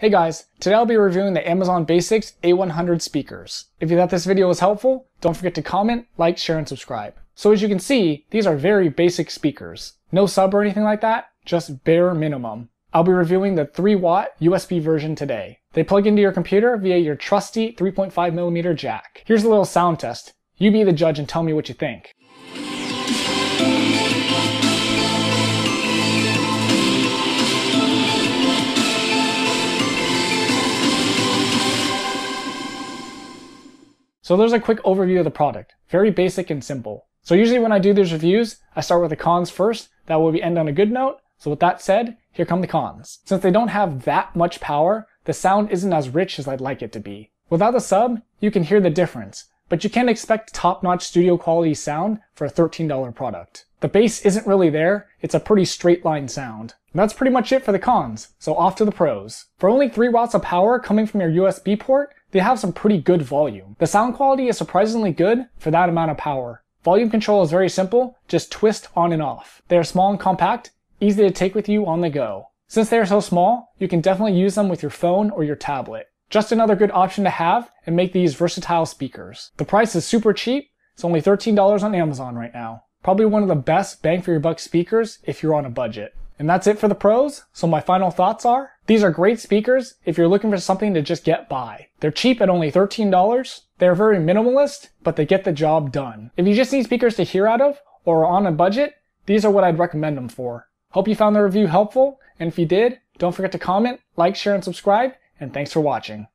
Hey guys, today I'll be reviewing the Amazon Basics A100 speakers. If you thought this video was helpful, don't forget to comment, like, share, and subscribe. So as you can see, these are very basic speakers. No sub or anything like that, just bare minimum. I'll be reviewing the 3-watt USB version today. They plug into your computer via your trusty 3.5mm jack. Here's a little sound test. You be the judge and tell me what you think. So there's a quick overview of the product. Very basic and simple. So usually when I do these reviews, I start with the cons first. That way we end on a good note. So with that said, here come the cons. Since they don't have that much power, the sound isn't as rich as I'd like it to be. Without the sub, you can hear the difference, but you can't expect top-notch studio quality sound for a $13 product. The bass isn't really there, it's a pretty straight line sound. And that's pretty much it for the cons, so off to the pros. For only 3 watts of power coming from your USB port, they have some pretty good volume. The sound quality is surprisingly good for that amount of power. Volume control is very simple, just twist on and off. They are small and compact, easy to take with you on the go. Since they are so small, you can definitely use them with your phone or your tablet. Just another good option to have and make these versatile speakers. The price is super cheap, it's only $13 on Amazon right now. Probably one of the best bang for your buck speakers if you're on a budget. And that's it for the pros, so my final thoughts are, these are great speakers if you're looking for something to just get by. They're cheap at only $13, they're very minimalist, but they get the job done. If you just need speakers to hear out of, or are on a budget, these are what I'd recommend them for. Hope you found the review helpful, and if you did, don't forget to comment, like, share, and subscribe, and thanks for watching.